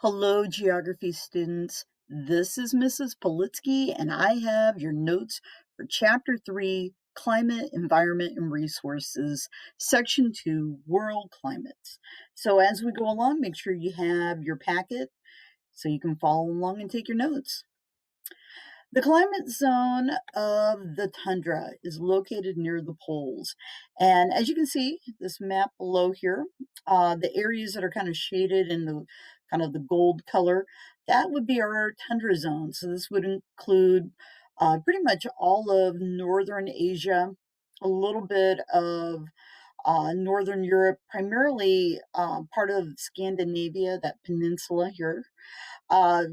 Hello, geography students. This is Mrs. Politsky, and I have your notes for Chapter 3, Climate, Environment, and Resources, Section 2, World Climates. So as we go along, make sure you have your packet so you can follow along and take your notes. The climate zone of the tundra is located near the poles. And as you can see, this map below here, the areas that are kind of shaded in the kind of the gold color, that would be our tundra zone. So this would include pretty much all of northern Asia, a little bit of northern Europe, primarily part of Scandinavia, that peninsula here, uh,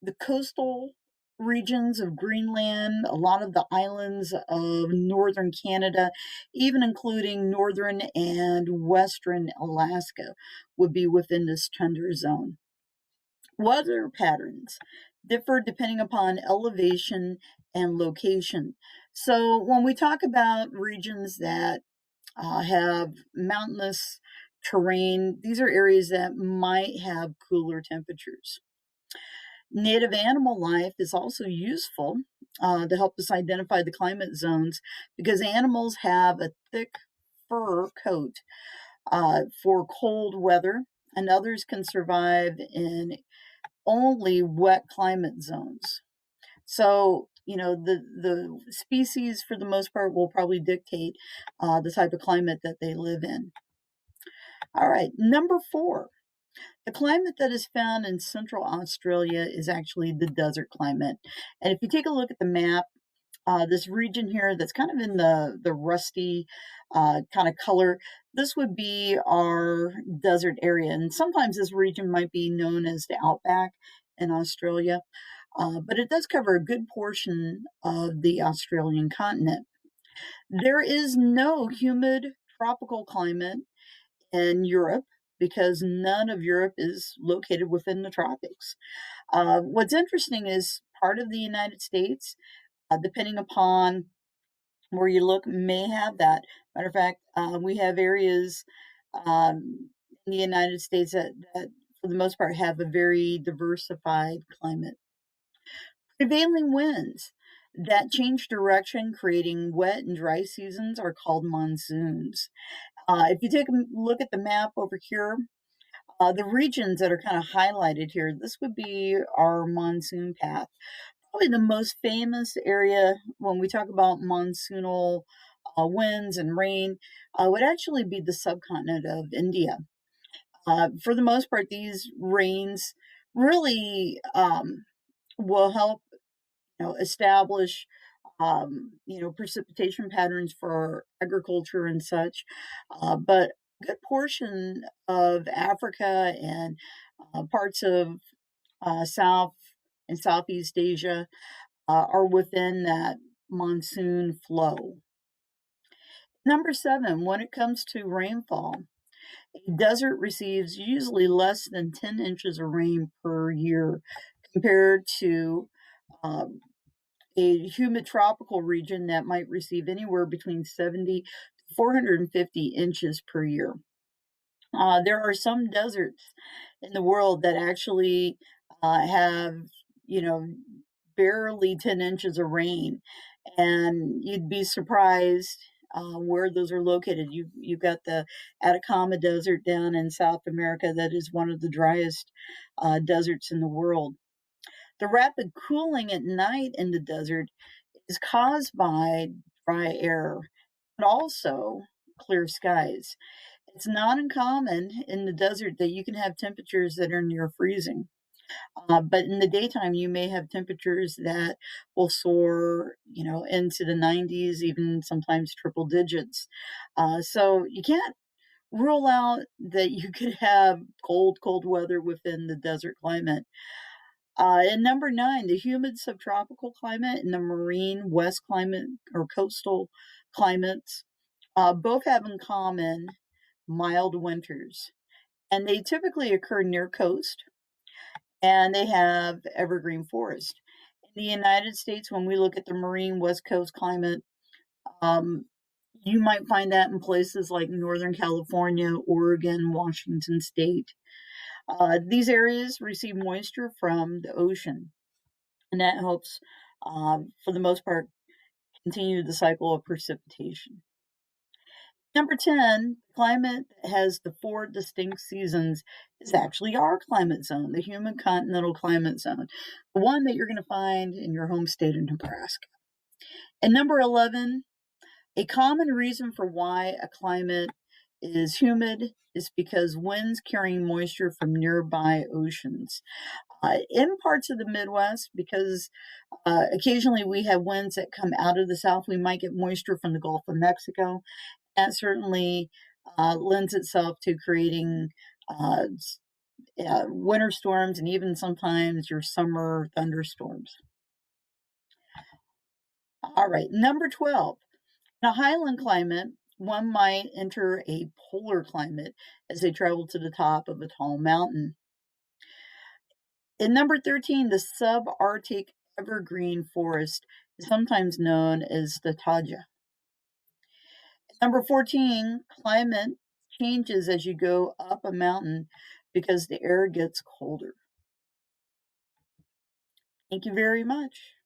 the coastal regions of Greenland, a lot of the islands of northern Canada, even including northern and western Alaska, would be within this tundra zone. Weather patterns differ depending upon elevation and location. So when we talk about regions that have mountainous terrain, these are areas that might have cooler temperatures. Native animal life is also useful to help us identify the climate zones because animals have a thick fur coat for cold weather, and others can survive in only wet climate zones. So, the species for the most part will probably dictate the type of climate that they live in. All right, number 4. The climate that is found in central Australia is actually the desert climate. And if you take a look at the map, this region here that's kind of in the rusty kind of color, this would be our desert area. And sometimes this region might be known as the outback in Australia, but it does cover a good portion of the Australian continent. There is no humid tropical climate in Europe because none of Europe is located within the tropics. What's interesting is part of the United States, depending upon where you look, may have that. Matter of fact, we have areas in the United States that, for the most part, have a very diversified climate. Prevailing winds that change direction, creating wet and dry seasons, are called monsoons. If you take a look at the map over here, the regions that are kind of highlighted here, this would be our monsoon path. Probably the most famous area when we talk about monsoonal winds and rain would actually be the subcontinent of India. For the most part, these rains really will help establish precipitation patterns for agriculture and such. But a good portion of Africa and parts of South and Southeast Asia are within that monsoon flow. Number 7, when it comes to rainfall, a desert receives usually less than 10 inches of rain per year compared to um, a humid tropical region that might receive anywhere between 70 to 450 inches per year. There are some deserts in the world that actually have, you know, barely 10 inches of rain, and you'd be surprised where those are located. You've got the Atacama Desert down in South America that is one of the driest deserts in the world. The rapid cooling at night in the desert is caused by dry air, but also clear skies. It's not uncommon in the desert that you can have temperatures that are near freezing. But in the daytime, you may have temperatures that will soar, into the 90s, even sometimes triple digits. So you can't rule out that you could have cold weather within the desert climate. And number 9, the humid subtropical climate and the marine west climate or coastal climates both have in common mild winters. And they typically occur near coast and they have evergreen forest. In the United States, when we look at the marine west coast climate, um, you might find that in places like Northern California, Oregon, Washington State. These areas receive moisture from the ocean, and that helps, for the most part, continue the cycle of precipitation. Number 10, climate that has the four distinct seasons is actually our climate zone, the human continental climate zone, the one that you're going to find in your home state of Nebraska. And number 11, a common reason for why a climate is humid is because winds carrying moisture from nearby oceans. In parts of the Midwest, because occasionally we have winds that come out of the south, we might get moisture from the Gulf of Mexico. That certainly lends itself to creating uh, winter storms and even sometimes your summer thunderstorms. All right, number 12. In a highland climate, one might enter a polar climate as they travel to the top of a tall mountain. In number 13, the subarctic evergreen forest is sometimes known as the taiga. Number 14, climate changes as you go up a mountain because the air gets colder. Thank you very much.